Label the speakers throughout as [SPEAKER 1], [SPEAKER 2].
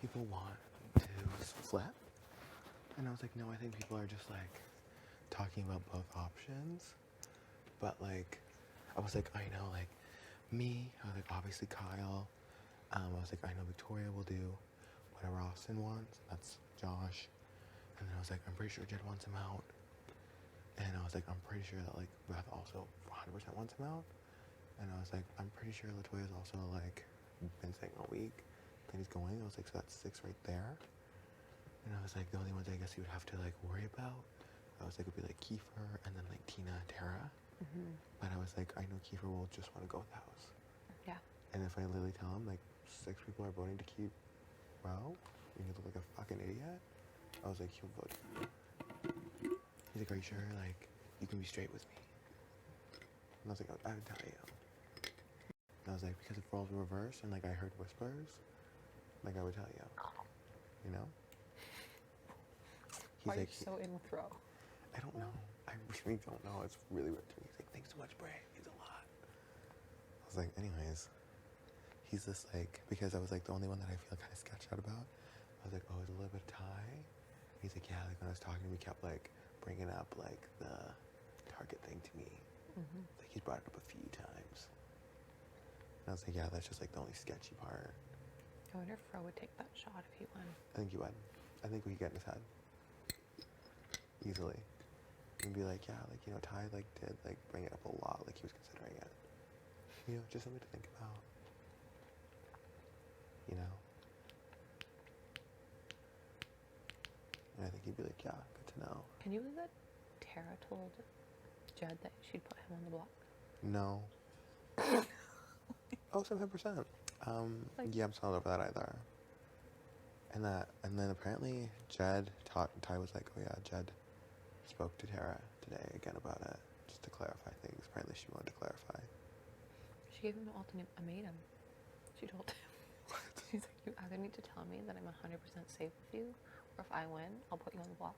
[SPEAKER 1] people want to flip. And I was like, no, I think people are just like talking about both options. But like, I was like, I know, like me, I was like, obviously Kyle. I was like, I know Victoria will do whatever Austin wants. That's Josh. And then I was like, I'm pretty sure Jed wants him out. And I was like, I'm pretty sure that like Beth also 100% wants him out. And I was like, I'm pretty sure Latoya's also like been saying all week that he's going. I was like, so that's 6 right there. And I was like, the only ones I guess he would have to like worry about, I was like, would be like Kiefer and then like Tina and Tara.
[SPEAKER 2] Mm-hmm.
[SPEAKER 1] But I was like, I know Kiefer will just want to go with the house.
[SPEAKER 2] Yeah.
[SPEAKER 1] And if I literally tell him like 6 people are voting to keep Ro, and you look like a fucking idiot, I was like, he'll vote for you. He's like, are you sure? Like, you can be straight with me. And I was like, I would tell you. And I was like, because if roles were reversed and like I heard whispers, like I would tell you. You know? He's
[SPEAKER 2] Why are you
[SPEAKER 1] like,
[SPEAKER 2] so in with Ro?
[SPEAKER 1] I don't know. I really don't know. It's really weird to me. He's like, thanks so much, Bray. He's a lot. I was like, anyways. He's just like, because I was like the only one that I feel kind of sketched out about. I was like, oh, it's a little bit of Ty. He's like, yeah, like when I was talking to him, he kept like bringing up like the Target thing to me.
[SPEAKER 2] Mm-hmm.
[SPEAKER 1] Like he's brought it up a few times. And I was like, yeah, that's just like the only sketchy part.
[SPEAKER 2] I wonder if Ro would take that shot if he won.
[SPEAKER 1] I think he would. I think we could get in his head. Easily. And be like, yeah, like, you know, Ty like did like bring it up a lot, like he was considering it. You know, just something to think about. You know? And I think he'd be like, yeah, good to know.
[SPEAKER 2] Can you believe that Tara told Jed that she'd put him on the block?
[SPEAKER 1] No. Oh, 7%.
[SPEAKER 2] Like,
[SPEAKER 1] yeah, I'm still not over that either. And then apparently Ty was like, oh yeah, Jed spoke to Tara today again about it, just to clarify things. Apparently she wanted to clarify.
[SPEAKER 2] she gave him an ultimatum. She told him.
[SPEAKER 1] What?
[SPEAKER 2] She's like, you either need to tell me that I'm 100% safe with you, or if I win, I'll put you on the block.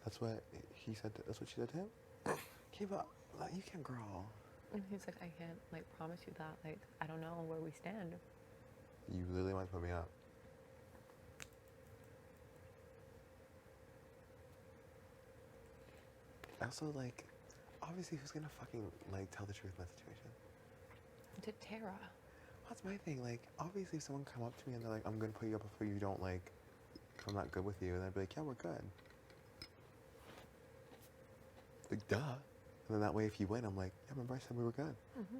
[SPEAKER 1] That's what he said. That's what she said to him? Okay, but like, you can't, girl.
[SPEAKER 2] And he's like, I can't, like, promise you that. Like, I don't know where we stand.
[SPEAKER 1] You literally want to put me up. Also, like, obviously, who's gonna fucking, like, tell the truth in that situation?
[SPEAKER 2] To Tara.
[SPEAKER 1] That's my thing. Like, obviously, if someone come up to me and they're like, I'm gonna put you up if you don't, like, if I'm not good with you, then I'd be like, yeah, we're good. Like, duh. And then that way, if you win, I'm like, yeah, remember I said we were good.
[SPEAKER 2] Mm-hmm.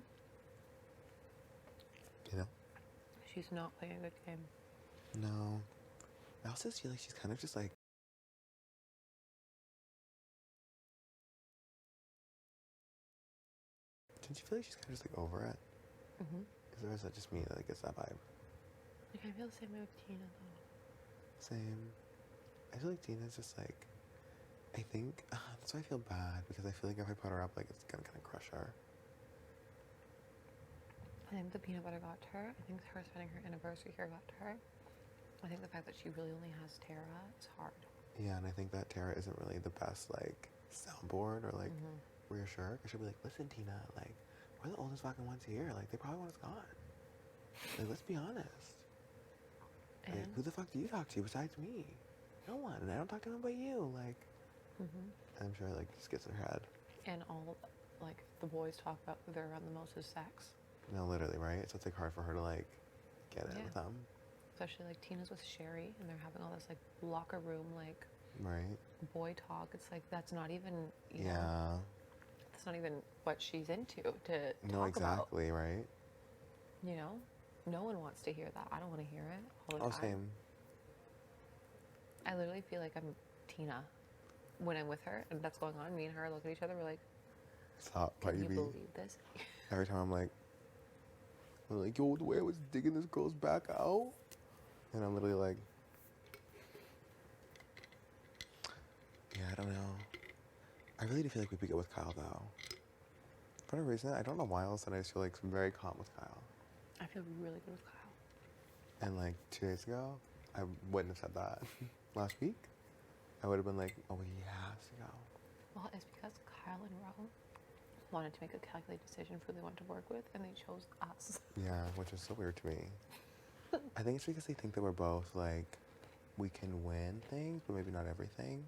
[SPEAKER 1] You know?
[SPEAKER 2] She's not playing a good game.
[SPEAKER 1] No. I also feel like she's kind of just, like, don't you feel like she's kind of just, like, over it?
[SPEAKER 2] Mm-hmm.
[SPEAKER 1] Or is that just me that gets that vibe?
[SPEAKER 2] Like, I feel the same way with Tina, though.
[SPEAKER 1] Same. I feel like Tina's just, like, I think, that's why I feel bad, because I feel like if I put her up, like, it's gonna kind of crush her.
[SPEAKER 2] I think the peanut butter got to her. I think her spending her anniversary here got to her. I think the fact that she really only has Tara is hard.
[SPEAKER 1] Yeah, and I think that Tara isn't really the best, like, soundboard or, like,
[SPEAKER 2] Mm-hmm.
[SPEAKER 1] reassure. Because she'll be like, listen, Tina, like, we're the oldest fucking ones here. Like, they probably want us gone. Like, let's be honest.
[SPEAKER 2] And
[SPEAKER 1] Like, who the fuck do you talk to besides me? No one. And I don't talk to anyone but you. Like, I'm sure, like, just gets in her head.
[SPEAKER 2] and all, like, the boys talk about who they're around the most is sex.
[SPEAKER 1] No, literally, right? So it's, like, hard for her to, like, get in
[SPEAKER 2] Yeah.
[SPEAKER 1] with them.
[SPEAKER 2] Especially, like, Tina's with Sherry, and they're having all this, like, locker room, like,
[SPEAKER 1] Right?
[SPEAKER 2] boy talk. It's like, that's not even, you know,
[SPEAKER 1] Yeah.
[SPEAKER 2] that's not even what she's into to
[SPEAKER 1] No,
[SPEAKER 2] talk
[SPEAKER 1] exactly, right?
[SPEAKER 2] about. You know? No one wants to hear that. I don't want to hear it all the
[SPEAKER 1] Oh,
[SPEAKER 2] time.
[SPEAKER 1] same.
[SPEAKER 2] I literally feel like I'm Tina when I'm with her, and that's going on. Me and her look at each other, we're like,
[SPEAKER 1] Stop.
[SPEAKER 2] can you believe this?
[SPEAKER 1] Every time I'm like, yo, the way I was digging this girl's back out. And I'm literally like, yeah, I don't know. I really do feel like we'd be good with Kyle, though. For no reason, I don't know why, all of a sudden I just feel like very calm with Kyle.
[SPEAKER 2] I feel really good with Kyle.
[SPEAKER 1] And like 2 days ago, I wouldn't have said that. Last week, I would have been like, oh, he has to go.
[SPEAKER 2] Well, it's because Kyle and Ro wanted to make a calculated decision for who they wanted to work with, and they chose us.
[SPEAKER 1] Yeah, which is so weird to me. I think it's because they think that we're both like, we can win things, but maybe not everything.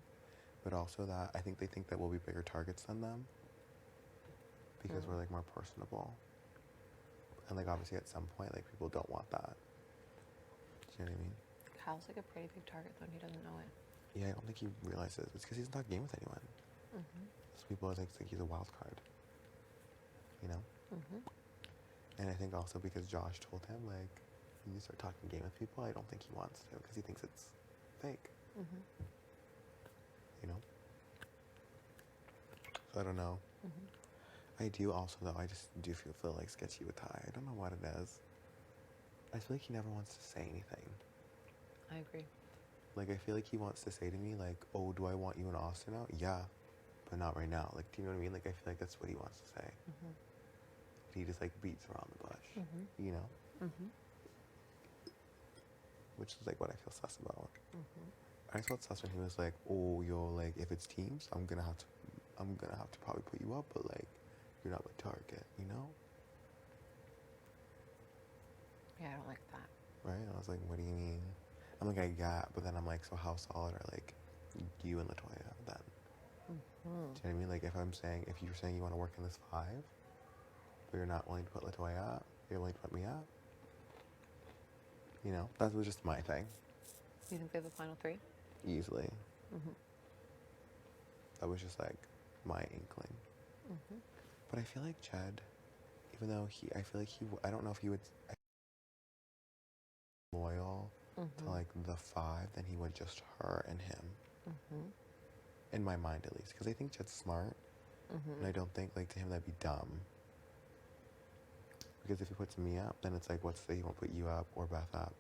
[SPEAKER 1] But also that I think they think that we'll be bigger targets than them because we're like more personable. And like obviously at some point, like people don't want that. Do you know what I mean?
[SPEAKER 2] Kyle's like a pretty big target though, and he doesn't know it.
[SPEAKER 1] Yeah, I don't think he realizes. It's because he's not game with anyone. So people think he's a wild card. You know? And I think also because Josh told him, like, when you start talking game with people, I don't think he wants to because he thinks it's fake. You know? So I don't know. I do also, though, I just do feel like sketchy with Ty. I don't know what it is. I feel like he never wants to say anything.
[SPEAKER 2] I agree.
[SPEAKER 1] Like, I feel like he wants to say to me, like, oh, do I want you in Austin now? Yeah, but not right now. Like, do you know what I mean? Like, I feel like that's what he wants to say. He just, like, beats around the bush, you know? Which is, like, what I feel sus about. I just felt sus when he was like, oh, yo, like, if it's teams, I'm gonna have to probably put you up, but, like, you're not my target, you know?
[SPEAKER 2] Yeah, I don't like that.
[SPEAKER 1] Right? And I was like, what do you mean? I'm like, I got, but then I'm like, so how solid are, like, you and Latoya then? Do you know what I mean? Like, if you're saying you want to work in this 5, but you're not willing to put Latoya up, you're willing to put me up, you know? That was just my thing.
[SPEAKER 2] You think they have a final 3?
[SPEAKER 1] Easily. That was just, like, my inkling. But I feel like Jed, even though I don't know if he would loyal to, like, the 5 than he would just her and him. In my mind, at least. Because I think Jed's smart. And I don't think, like, to him that'd be dumb. Because if he puts me up, then it's like, what's the, he won't put you up or Beth up.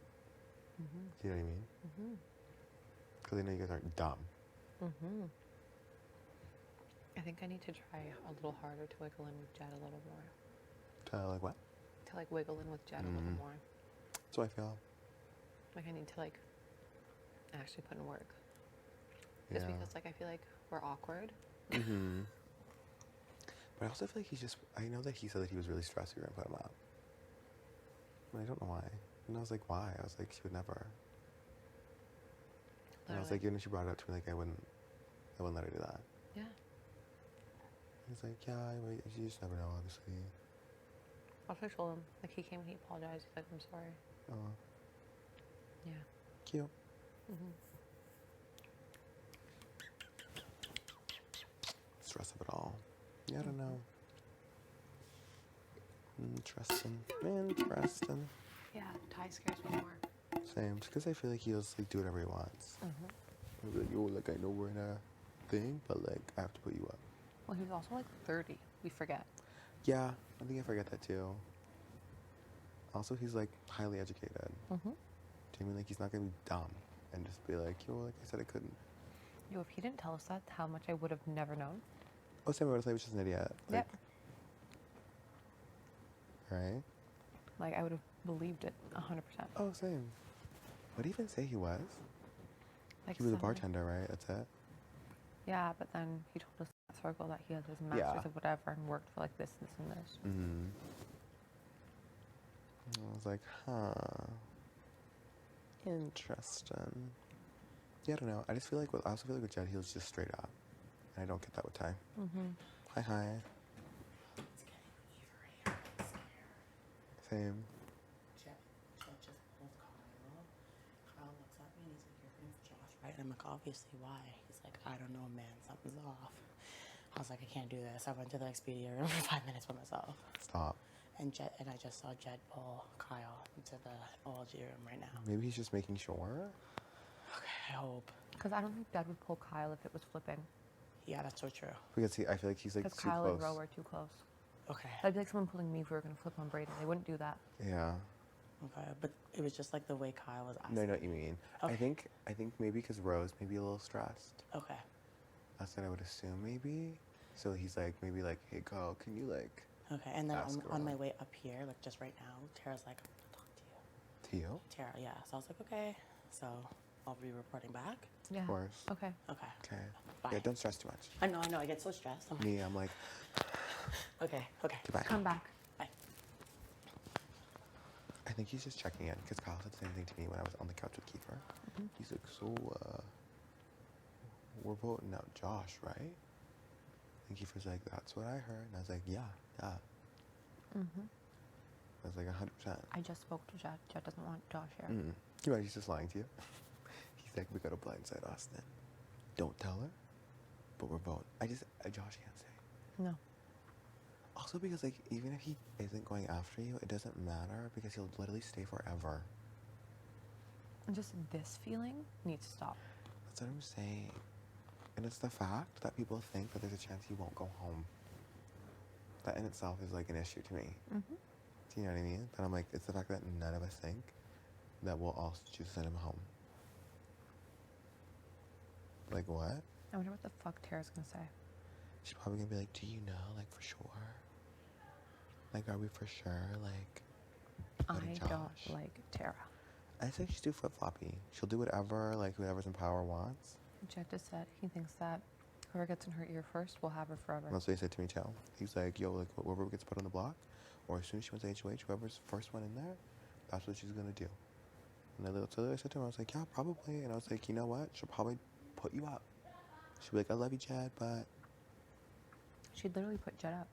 [SPEAKER 1] Do you know what I mean? Because I know you guys aren't dumb.
[SPEAKER 2] I think I need to try a little harder to wiggle in with Jed a little more.
[SPEAKER 1] To, like, what?
[SPEAKER 2] To, like, wiggle in with Jed a little more.
[SPEAKER 1] That's what I feel.
[SPEAKER 2] Like, I need to, like, actually put in work. Just because, like, I feel like we're awkward.
[SPEAKER 1] But I also feel like I know that he said that he was really stressed we were going to put him up. But I don't know why. And I was like, why? I was like, she would never. And I was like, even if she brought it up to me, like, I wouldn't let her do that.
[SPEAKER 2] Yeah.
[SPEAKER 1] He's like, yeah, you just never know, obviously.
[SPEAKER 2] Also, I told him, like, he came and he apologized. He's like, I'm sorry.
[SPEAKER 1] Oh.
[SPEAKER 2] Yeah.
[SPEAKER 1] Cute. Stress of it all. Yeah, I don't know. Interesting.
[SPEAKER 2] Yeah, Ty scares me more.
[SPEAKER 1] Same. Just because I feel like he'll just, like, do whatever he wants. He'll be like, yo, like, I know we're in a thing, but, like, I have to put you up.
[SPEAKER 2] Well, he was also, like, 30. We forget.
[SPEAKER 1] Yeah, I think I forget that, too. Also, he's, like, highly educated. Do you mean, like, he's not going to be dumb and just be like, yo, like I said I couldn't.
[SPEAKER 2] Yo, if he didn't tell us that, how much I would have never known.
[SPEAKER 1] Oh, Sam, I was just an idiot. Like,
[SPEAKER 2] Yep.
[SPEAKER 1] Right?
[SPEAKER 2] Like, I would have believed it 100%.
[SPEAKER 1] Oh, same. What did he even say he was?
[SPEAKER 2] Like,
[SPEAKER 1] He was a
[SPEAKER 2] something.
[SPEAKER 1] bartender, right? That's it?
[SPEAKER 2] Yeah, but then he told us in that circle that he has his master's of whatever and worked for, like, this, and this.
[SPEAKER 1] I was like, huh. Interesting. Yeah, I don't know. I also feel like with Jed, he was just straight up. And I don't get that with Ty. Hi.
[SPEAKER 3] It's getting even. I'm scared.
[SPEAKER 1] Same.
[SPEAKER 3] Jed just pulled Kyle. Kyle looks at me and he's like, your name's Josh, right? And I'm like, obviously, why? He's like, I don't know, man. Something's off. I was like, I can't do this. I went to the Expedia room for 5 minutes by myself.
[SPEAKER 1] Stop.
[SPEAKER 3] And I just saw Jed pull Kyle into the OLG room right now.
[SPEAKER 1] Maybe he's just making sure.
[SPEAKER 3] Okay, I hope.
[SPEAKER 2] Because I don't think Dad would pull Kyle if it was flipping.
[SPEAKER 3] Yeah, that's so true.
[SPEAKER 1] Because I feel like he's like too
[SPEAKER 2] Because Kyle
[SPEAKER 1] close.
[SPEAKER 2] and Ro are too close.
[SPEAKER 3] Okay.
[SPEAKER 2] That'd be like someone pulling me if we were going to flip on Breydon. They wouldn't do that.
[SPEAKER 1] Yeah.
[SPEAKER 3] Okay, but it was just like the way Kyle was asking.
[SPEAKER 1] No, I know what you mean.
[SPEAKER 3] Okay.
[SPEAKER 1] I think maybe because Rose may be a little stressed.
[SPEAKER 3] Okay.
[SPEAKER 1] That's what I would assume, maybe. So he's like, maybe like, hey, Kyle, can you like...
[SPEAKER 3] Okay, and then
[SPEAKER 1] ask
[SPEAKER 3] on
[SPEAKER 1] her.
[SPEAKER 3] my way up here, like just right now, Tara's like, I want to talk to you.
[SPEAKER 1] To you?
[SPEAKER 3] Tara, yeah. So I was like, okay. So I'll be reporting back.
[SPEAKER 2] Yeah.
[SPEAKER 1] Of course.
[SPEAKER 2] Okay.
[SPEAKER 3] Okay.
[SPEAKER 1] Okay.
[SPEAKER 3] Bye.
[SPEAKER 1] Yeah, don't stress too much.
[SPEAKER 3] I know. I get so stressed. I'm like,
[SPEAKER 1] Me, I'm like,
[SPEAKER 3] okay.
[SPEAKER 1] goodbye.
[SPEAKER 2] Come back.
[SPEAKER 3] Bye.
[SPEAKER 1] I I think he's just checking in because Kyle said the same thing to me when I was on the couch with Kiefer.
[SPEAKER 2] Mhm.
[SPEAKER 1] He's like, so, we're voting out Josh, right? And Kiefer's like, that's what I heard. And I was like, yeah.
[SPEAKER 2] Mhm.
[SPEAKER 1] I was like, 100%.
[SPEAKER 2] I just spoke to Jed. Jed doesn't want Josh here.
[SPEAKER 1] You know, he's just lying to you. He's like, we gotta blindside Austin. Don't tell her, but we're voting. Josh can't say.
[SPEAKER 2] No.
[SPEAKER 1] Also because, like, even if he isn't going after you, it doesn't matter because he'll literally stay forever.
[SPEAKER 2] And just this feeling needs to stop.
[SPEAKER 1] That's what I'm saying. And it's the fact that people think that there's a chance he won't go home. That in itself is, like, an issue to me.
[SPEAKER 2] Mm-hmm.
[SPEAKER 1] Do you know what I mean? That I'm like, it's the fact that none of us think that we'll all choose to send him home. Like, what?
[SPEAKER 2] I wonder what the fuck Tara's gonna say.
[SPEAKER 1] She's probably gonna be like, do you know, like, for sure? Like, are we for sure, like,
[SPEAKER 2] I
[SPEAKER 1] voting Josh?
[SPEAKER 2] don't like Tara.
[SPEAKER 1] I think she's too flip-floppy. She'll do whatever, like, whoever's in power wants.
[SPEAKER 2] Jed just said he thinks that whoever gets in her ear first will have her forever.
[SPEAKER 1] That's what he said to me, too. He's like, yo, like, whoever gets put on the block, or as soon as she wins HOH, whoever's first one in there, that's what she's gonna do. And I said to him, I was like, yeah, probably. And I was like, you know what? She'll probably put you up. She'll be like, I love you, Chad, but...
[SPEAKER 2] She'd literally put Jed up.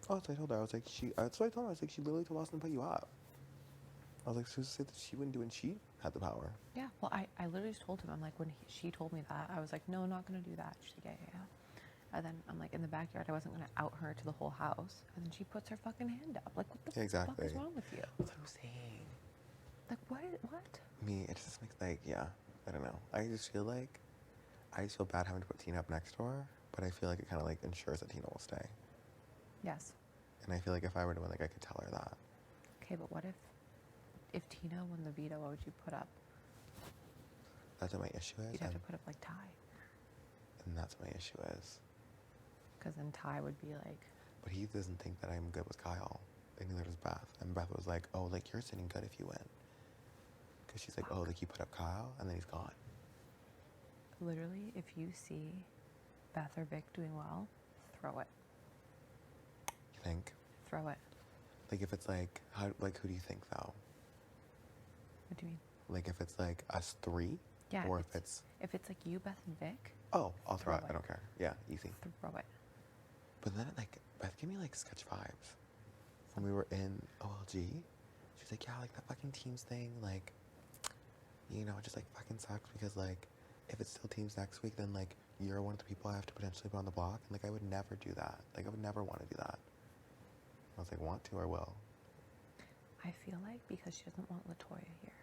[SPEAKER 1] Oh, that's what I told her. I was like, that's what I told her. I was like, she literally told Austin to put you up. I was like, so said that she wouldn't do it when she had the power.
[SPEAKER 2] Yeah, well, I literally just told him, I'm like, when she told me that, I was like, no, not gonna do that. She's like, yeah. And then I'm like, in the backyard, I wasn't gonna out her to the whole house. And then she puts her fucking hand up. Like, what the fuck is wrong with you?
[SPEAKER 1] That's what I'm saying.
[SPEAKER 2] Like, what?
[SPEAKER 1] Me, it just makes, like, yeah, I don't know. I just feel bad having to put Tina up next to her, but I feel like it kind of, like, ensures that Tina will stay.
[SPEAKER 2] Yes.
[SPEAKER 1] And I feel like if I were to win, like, I could tell her that.
[SPEAKER 2] Okay, but what if Tina won the veto, what would you put up?
[SPEAKER 1] That's what my issue is.
[SPEAKER 2] You'd have to put up, like, Ty.
[SPEAKER 1] And that's what my issue is.
[SPEAKER 2] Because then Ty would be like...
[SPEAKER 1] But he doesn't think that I'm good with Kyle. And neither does Beth. And Beth was like, oh, like, you're sitting good if you win. Because she's like, oh, like, you put up Kyle, and then he's gone.
[SPEAKER 2] Literally, if you see Beth or Vic doing well, throw it.
[SPEAKER 1] You think?
[SPEAKER 2] Throw it.
[SPEAKER 1] Like, if it's like, who do you think, though?
[SPEAKER 2] What do you mean?
[SPEAKER 1] Like, if it's like us three?
[SPEAKER 2] Yeah.
[SPEAKER 1] Or if it's...
[SPEAKER 2] If it's like you, Beth, and Vic.
[SPEAKER 1] Oh, I'll throw it.
[SPEAKER 2] Throw
[SPEAKER 1] I
[SPEAKER 2] it.
[SPEAKER 1] don't care. Yeah, easy.
[SPEAKER 2] Throw it.
[SPEAKER 1] But then, like, Beth gave me, like, sketch vibes. When we were in OLG, she was like, yeah, like, that fucking teams thing, like, you know, it just, like, fucking sucks because, like, if it's still teams next week, then, like, you're one of the people I have to potentially put on the block. And, like, I would never do that. Like, I would never want to do that. I was like, want to or will?
[SPEAKER 2] I feel like because she doesn't want LaToya here,